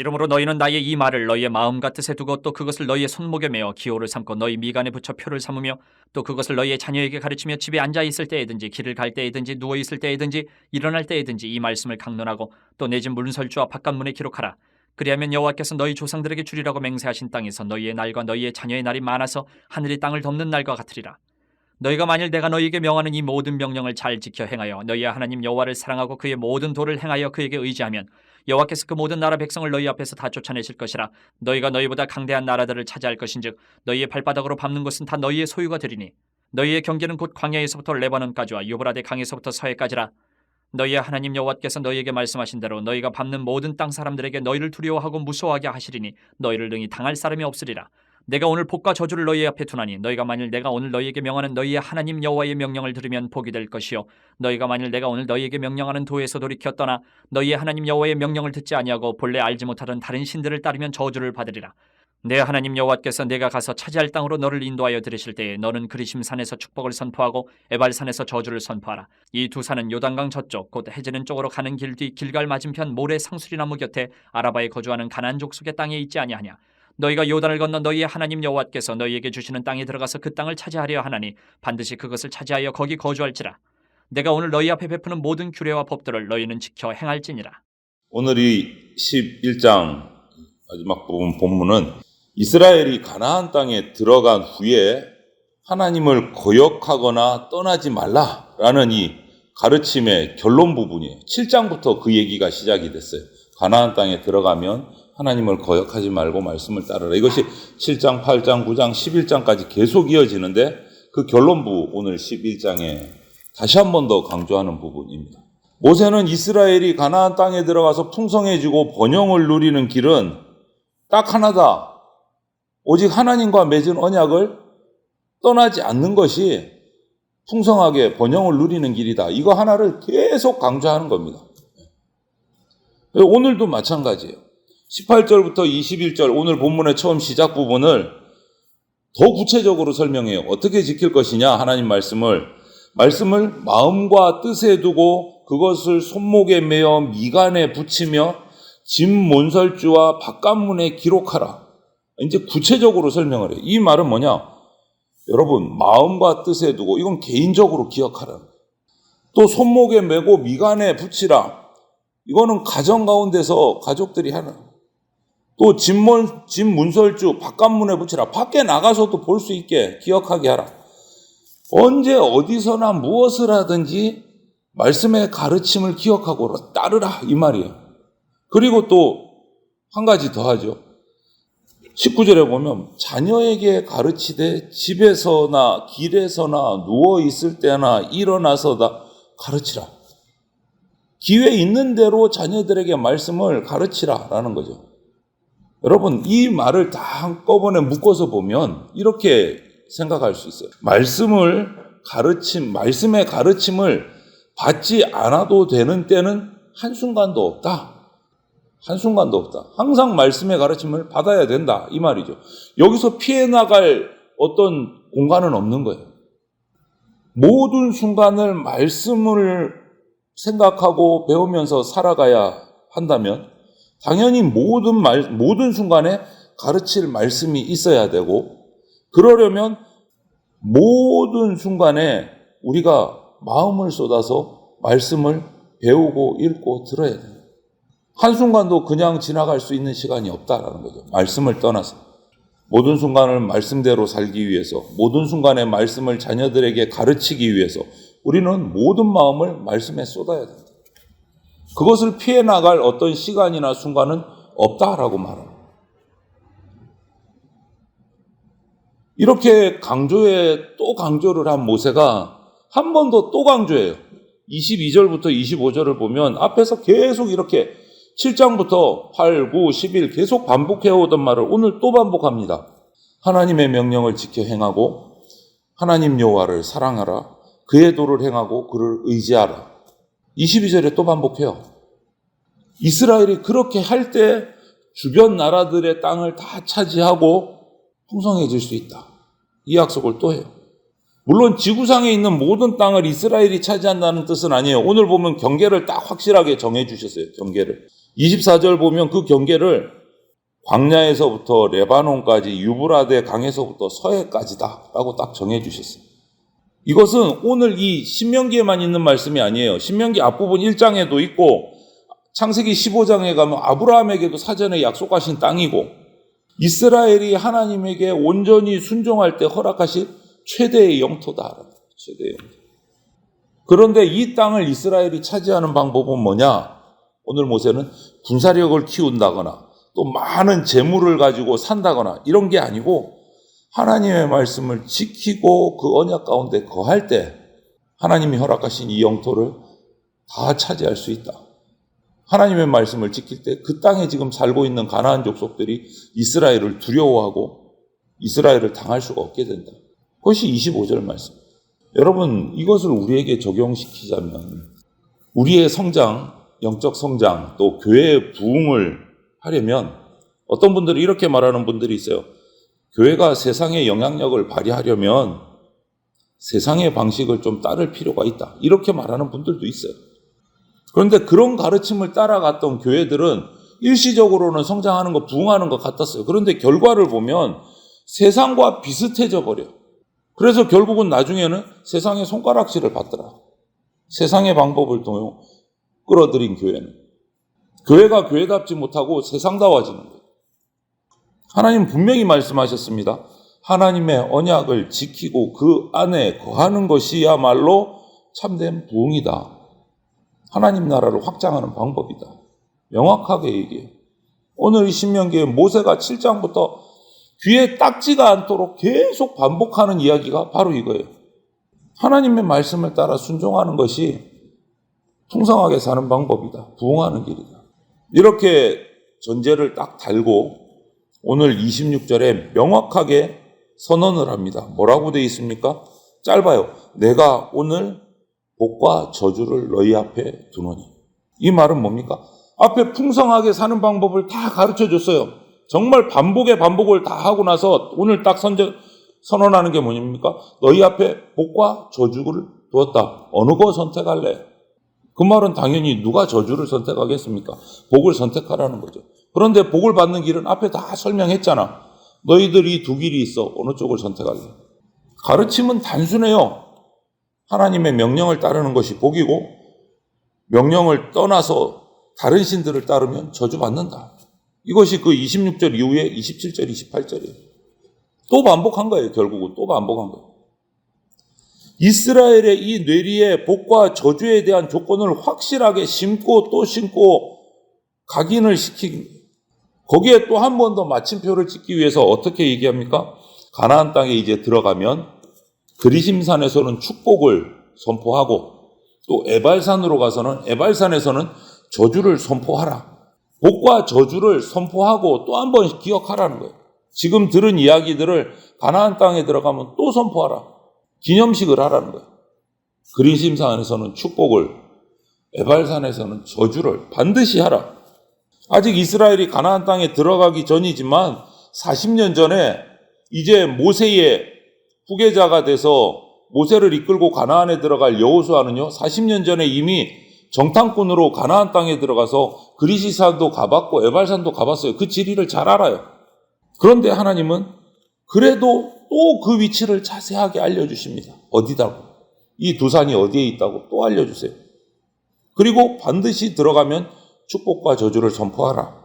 이러므로 너희는 나의 이 말을 너희의 마음과 뜻에 두고 또 그것을 너희의 손목에 메어 기호를 삼고 너희 미간에 붙여 표를 삼으며 또 그것을 너희의 자녀에게 가르치며 집에 앉아 있을 때에든지 길을 갈 때에든지 누워 있을 때에든지 일어날 때에든지 이 말씀을 강론하고 또 내 집 문설주와 바깥문에 기록하라. 그리하면 여호와께서 너희 조상들에게 주리라고 맹세하신 땅에서 너희의 날과 너희의 자녀의 날이 많아서 하늘이 땅을 덮는 날과 같으리라. 너희가 만일 내가 너희에게 명하는 이 모든 명령을 잘 지켜 행하여 너희의 하나님 여호와를 사랑하고 그의 모든 도를 행하여 그에게 의지하면 여호와께서 그 모든 나라 백성을 너희 앞에서 다 쫓아내실 것이라. 너희가 너희보다 강대한 나라들을 차지할 것인즉 너희의 발바닥으로 밟는 곳은 다 너희의 소유가 되리니 너희의 경계는 곧 광야에서부터 레바논까지와 유브라데 강에서부터 서해까지라. 너희의 하나님 여호와께서 너희에게 말씀하신 대로 너희가 밟는 모든 땅 사람들에게 너희를 두려워하고 무서워하게 하시리니 너희를 능히 당할 사람이 없으리라. 내가 오늘 복과 저주를 너희 앞에 두나니 너희가 만일 내가 오늘 너희에게 명하는 너희의 하나님 여호와의 명령을 들으면 복이 될 것이요 너희가 만일 내가 오늘 너희에게 명령하는 도에서 돌이켜 떠나 너희의 하나님 여호와의 명령을 듣지 아니하고 본래 알지 못하던 다른 신들을 따르면 저주를 받으리라. 내 하나님 여호와께서 내가 가서 차지할 땅으로 너를 인도하여 들으실 때에 너는 그리심산에서 축복을 선포하고 에발산에서 저주를 선포하라. 이 두 산은 요단강 저쪽 곧 해지는 쪽으로 가는 길 뒤 길갈 맞은편 모래 상수리나무 곁에 아라바에 거주하는 가나안 족속의 땅에 있지 아니하냐. 너희가 요단을 건너 너희의 하나님 여호와께서 너희에게 주시는 땅에 들어가서 그 땅을 차지하려 하나니 반드시 그것을 차지하여 거기 거주할지라. 내가 오늘 너희 앞에 베푸는 모든 규례와 법들을 너희는 지켜 행할지니라. 오늘 이 11장 마지막 부분 본문은 이스라엘이 가나안 땅에 들어간 후에 하나님을 거역하거나 떠나지 말라라는 이 가르침의 결론 부분이에요. 7장부터 그 얘기가 시작이 됐어요. 가나안 땅에 들어가면 하나님을 거역하지 말고 말씀을 따르라. 이것이 7장, 8장, 9장, 11장까지 계속 이어지는데 그 결론부 오늘 11장에 다시 한 번 더 강조하는 부분입니다. 모세는 이스라엘이 가나안 땅에 들어가서 풍성해지고 번영을 누리는 길은 딱 하나다. 오직 하나님과 맺은 언약을 떠나지 않는 것이 풍성하게 번영을 누리는 길이다. 이거 하나를 계속 강조하는 겁니다. 오늘도 마찬가지예요. 18절부터 21절 오늘 본문의 처음 시작 부분을 더 구체적으로 설명해요. 어떻게 지킬 것이냐 하나님 말씀을 마음과 뜻에 두고 그것을 손목에 메어 미간에 붙이며 집 문설주와 바깥문에 기록하라. 이제 구체적으로 설명을 해요. 이 말은 뭐냐? 여러분 마음과 뜻에 두고 이건 개인적으로 기억하라. 또 손목에 메고 미간에 붙이라. 이거는 가정 가운데서 가족들이 하는. 또 집 문설주 바깥문에 붙이라. 밖에 나가서도 볼 수 있게 기억하게 하라. 언제 어디서나 무엇을 하든지 말씀의 가르침을 기억하고 따르라 이 말이에요. 그리고 또 한 가지 더 하죠. 19절에 보면 자녀에게 가르치되 집에서나 길에서나 누워 있을 때나 일어나서다 가르치라. 기회 있는 대로 자녀들에게 말씀을 가르치라라는 거죠. 여러분 이 말을 다 한꺼번에 묶어서 보면 이렇게 생각할 수 있어요. 말씀의 가르침을 받지 않아도 되는 때는 한순간도 없다. 한순간도 없다. 항상 말씀의 가르침을 받아야 된다. 이 말이죠. 여기서 피해 나갈 어떤 공간은 없는 거예요. 모든 순간을 말씀을 생각하고 배우면서 살아가야 한다면 당연히 모든 순간에 가르칠 말씀이 있어야 되고 그러려면 모든 순간에 우리가 마음을 쏟아서 말씀을 배우고 읽고 들어야 돼요. 한순간도 그냥 지나갈 수 있는 시간이 없다라는 거죠. 말씀을 떠나서. 모든 순간을 말씀대로 살기 위해서, 모든 순간에 말씀을 자녀들에게 가르치기 위해서 우리는 모든 마음을 말씀에 쏟아야 된다. 그것을 피해 나갈 어떤 시간이나 순간은 없다라고 말합니다. 이렇게 또 강조를 한 모세가 한 번 더 또 강조해요. 22절부터 25절을 보면 앞에서 계속 이렇게 7장부터 8, 9, 11 계속 반복해오던 말을 오늘 또 반복합니다. 하나님의 명령을 지켜 행하고 하나님 여호와를 사랑하라. 그의 도를 행하고 그를 의지하라. 22절에 또 반복해요. 이스라엘이 그렇게 할 때 주변 나라들의 땅을 다 차지하고 풍성해질 수 있다. 이 약속을 또 해요. 물론 지구상에 있는 모든 땅을 이스라엘이 차지한다는 뜻은 아니에요. 오늘 보면 경계를 딱 확실하게 정해 주셨어요. 경계를. 24절 보면 그 경계를 광야에서부터 레바논까지 유브라데 강에서부터 서해까지다 라고 딱 정해 주셨어요. 이것은 오늘 이 신명기에만 있는 말씀이 아니에요. 신명기 앞부분 1장에도 있고 창세기 15장에 가면 아브라함에게도 사전에 약속하신 땅이고 이스라엘이 하나님에게 온전히 순종할 때 허락하신 최대의 영토다. 최대의 영토. 그런데 이 땅을 이스라엘이 차지하는 방법은 뭐냐? 오늘 모세는 군사력을 키운다거나 또 많은 재물을 가지고 산다거나 이런 게 아니고 하나님의 말씀을 지키고 그 언약 가운데 거할 때 하나님이 허락하신 이 영토를 다 차지할 수 있다. 하나님의 말씀을 지킬 때 그 땅에 지금 살고 있는 가나안 족속들이 이스라엘을 두려워하고 이스라엘을 당할 수가 없게 된다. 그것이 25절 말씀. 여러분, 이것을 우리에게 적용시키자면 우리의 성장, 영적 성장, 또 교회의 부흥을 하려면 어떤 분들이 이렇게 말하는 분들이 있어요. 교회가 세상의 영향력을 발휘하려면 세상의 방식을 좀 따를 필요가 있다. 이렇게 말하는 분들도 있어요. 그런데 그런 가르침을 따라갔던 교회들은 일시적으로는 성장하는 것, 부흥하는 것 같았어요. 그런데 결과를 보면 세상과 비슷해져 버려. 그래서 결국은 나중에는 세상의 손가락질을 받더라. 세상의 방법을 통해 끌어들인 교회는. 교회가 교회답지 못하고 세상다워지는 거예요. 하나님 분명히 말씀하셨습니다. 하나님의 언약을 지키고 그 안에 거하는 것이야말로 참된 부흥이다. 하나님 나라를 확장하는 방법이다. 명확하게 얘기해요. 오늘 이 신명기에 모세가 7장부터 귀에 딱지가 않도록 계속 반복하는 이야기가 바로 이거예요. 하나님의 말씀을 따라 순종하는 것이 풍성하게 사는 방법이다. 부흥하는 길이다. 이렇게 전제를 딱 달고 오늘 26절에 명확하게 선언을 합니다. 뭐라고 되어 있습니까? 짧아요. 내가 오늘 복과 저주를 너희 앞에 두노니. 이 말은 뭡니까? 앞에 풍성하게 사는 방법을 다 가르쳐 줬어요. 정말 반복의 반복을 다 하고 나서 오늘 딱 선언하는 게 뭐입니까? 너희 앞에 복과 저주를 두었다. 어느 거 선택할래? 그 말은 당연히 누가 저주를 선택하겠습니까? 복을 선택하라는 거죠. 그런데 복을 받는 길은 앞에 다 설명했잖아. 너희들이 두 길이 있어. 어느 쪽을 선택할래? 가르침은 단순해요. 하나님의 명령을 따르는 것이 복이고 명령을 떠나서 다른 신들을 따르면 저주받는다. 이것이 그 26절 이후에 27절, 28절이에요. 또 반복한 거예요. 결국은 또 반복한 거예요. 이스라엘의 이 뇌리에 복과 저주에 대한 조건을 확실하게 심고 또 심고 각인을 시킨 거기에 또 한 번 더 마침표를 찍기 위해서 어떻게 얘기합니까? 가나안 땅에 이제 들어가면 그리심산에서는 축복을 선포하고 또 에발산으로 가서는 에발산에서는 저주를 선포하라. 복과 저주를 선포하고 또 한 번 기억하라는 거예요. 지금 들은 이야기들을 가나안 땅에 들어가면 또 선포하라. 기념식을 하라는 거예요. 그리심산에서는 축복을, 에발산에서는 저주를 반드시 하라. 아직 이스라엘이 가나안 땅에 들어가기 전이지만 40년 전에 이제 모세의 후계자가 돼서 모세를 이끌고 가나안에 들어갈 여호수아는요, 40년 전에 이미 정탐꾼으로 가나안 땅에 들어가서 그리시산도 가봤고 에발산도 가봤어요. 그 지리를 잘 알아요. 그런데 하나님은 그래도 또 그 위치를 자세하게 알려주십니다. 어디다고? 이 두 산이 어디에 있다고 또 알려주세요. 그리고 반드시 들어가면 축복과 저주를 선포하라.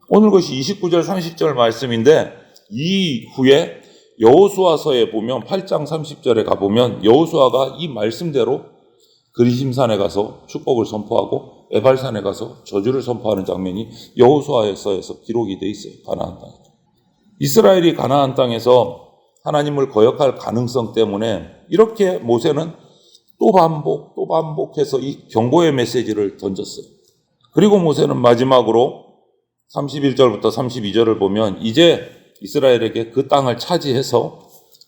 오늘 것이 29절 30절 말씀인데 이후에 여호수아서에 보면 8장 30절에 가보면 여호수아가 이 말씀대로 그리심산에 가서 축복을 선포하고 에발산에 가서 저주를 선포하는 장면이 여호수아서에서 기록이 돼 있어요. 가나안 땅에. 이스라엘이 가나안 땅에서 하나님을 거역할 가능성 때문에 이렇게 모세는 또 반복해서 이 경고의 메시지를 던졌어요. 그리고 모세는 마지막으로 31절부터 32절을 보면 이제 이스라엘에게 그 땅을 차지해서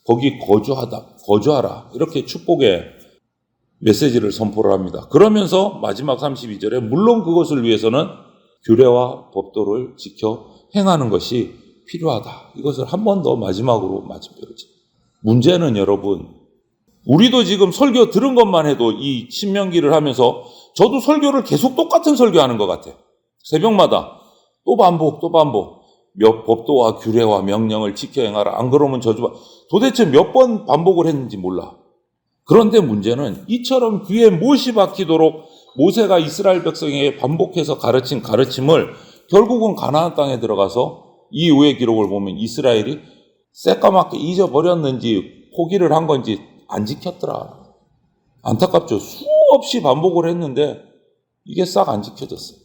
거기 거주하라. 이렇게 축복의 메시지를 선포를 합니다. 그러면서 마지막 32절에 물론 그것을 위해서는 규례와 법도를 지켜 행하는 것이 필요하다. 이것을 한 번 더 마지막으로 마침표를 칩니다. 문제는 여러분, 우리도 지금 설교 들은 것만 해도 이 신명기를 하면서 저도 설교를 계속 똑같은 설교하는 것 같아요. 새벽마다 또 반복, 또 반복. 몇 법도와 규례와 명령을 지켜 행하라. 안 그러면 저주받. 도대체 몇 번 반복을 했는지 몰라. 그런데 문제는 이처럼 귀에 못이 박히도록 모세가 이스라엘 백성에게 반복해서 가르친 가르침을 결국은 가나안 땅에 들어가서 이 이후의 기록을 보면 이스라엘이 새까맣게 잊어버렸는지 포기를 한 건지 안 지켰더라. 안타깝죠. 수없이 반복을 했는데 이게 싹 안 지켜졌어요.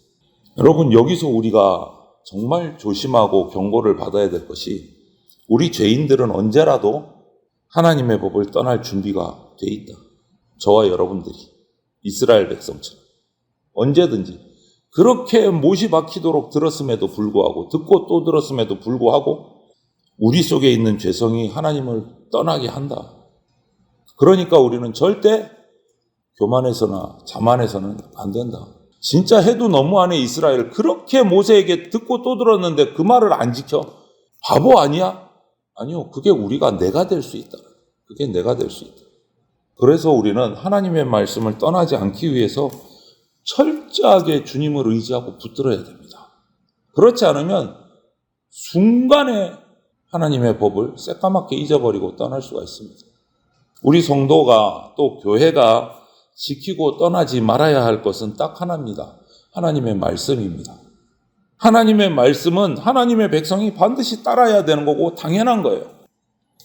여러분, 여기서 우리가 정말 조심하고 경고를 받아야 될 것이 우리 죄인들은 언제라도 하나님의 법을 떠날 준비가 돼 있다. 저와 여러분들이 이스라엘 백성처럼 언제든지 그렇게 못이 박히도록 들었음에도 불구하고 듣고 또 들었음에도 불구하고 우리 속에 있는 죄성이 하나님을 떠나게 한다. 그러니까 우리는 절대 교만해서나 자만해서는 안 된다. 진짜 해도 너무하네. 이스라엘 그렇게 모세에게 듣고 또 들었는데 그 말을 안 지켜? 바보 아니야? 아니요. 그게 우리가 내가 될 수 있다. 그게 내가 될 수 있다. 그래서 우리는 하나님의 말씀을 떠나지 않기 위해서 철저하게 주님을 의지하고 붙들어야 됩니다. 그렇지 않으면 순간에 하나님의 법을 새까맣게 잊어버리고 떠날 수가 있습니다. 우리 성도가 또 교회가 지키고 떠나지 말아야 할 것은 딱 하나입니다. 하나님의 말씀입니다. 하나님의 말씀은 하나님의 백성이 반드시 따라야 되는 거고 당연한 거예요.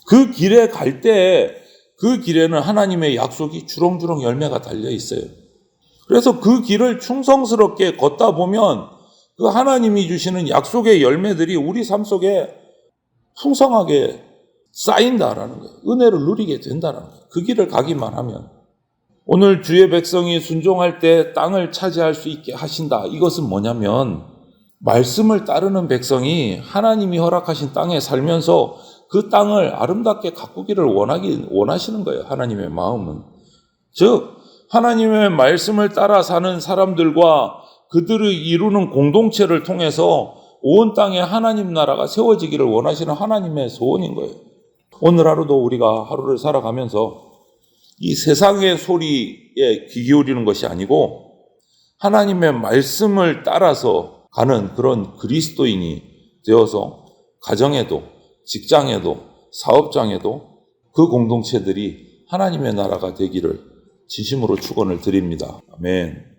그 길에 갈 때 그 길에는 하나님의 약속이 주렁주렁 열매가 달려 있어요. 그래서 그 길을 충성스럽게 걷다 보면 그 하나님이 주시는 약속의 열매들이 우리 삶 속에 풍성하게 쌓인다라는 거예요. 은혜를 누리게 된다는 거예요. 그 길을 가기만 하면. 오늘 주의 백성이 순종할 때 땅을 차지할 수 있게 하신다. 이것은 뭐냐면 말씀을 따르는 백성이 하나님이 허락하신 땅에 살면서 그 땅을 아름답게 가꾸기를 원하시는 거예요. 하나님의 마음은. 즉 하나님의 말씀을 따라 사는 사람들과 그들을 이루는 공동체를 통해서 온 땅에 하나님 나라가 세워지기를 원하시는 하나님의 소원인 거예요. 오늘 하루도 우리가 하루를 살아가면서 이 세상의 소리에 귀 기울이는 것이 아니고 하나님의 말씀을 따라서 가는 그런 그리스도인이 되어서 가정에도 직장에도 사업장에도 그 공동체들이 하나님의 나라가 되기를 진심으로 축원을 드립니다. 아멘.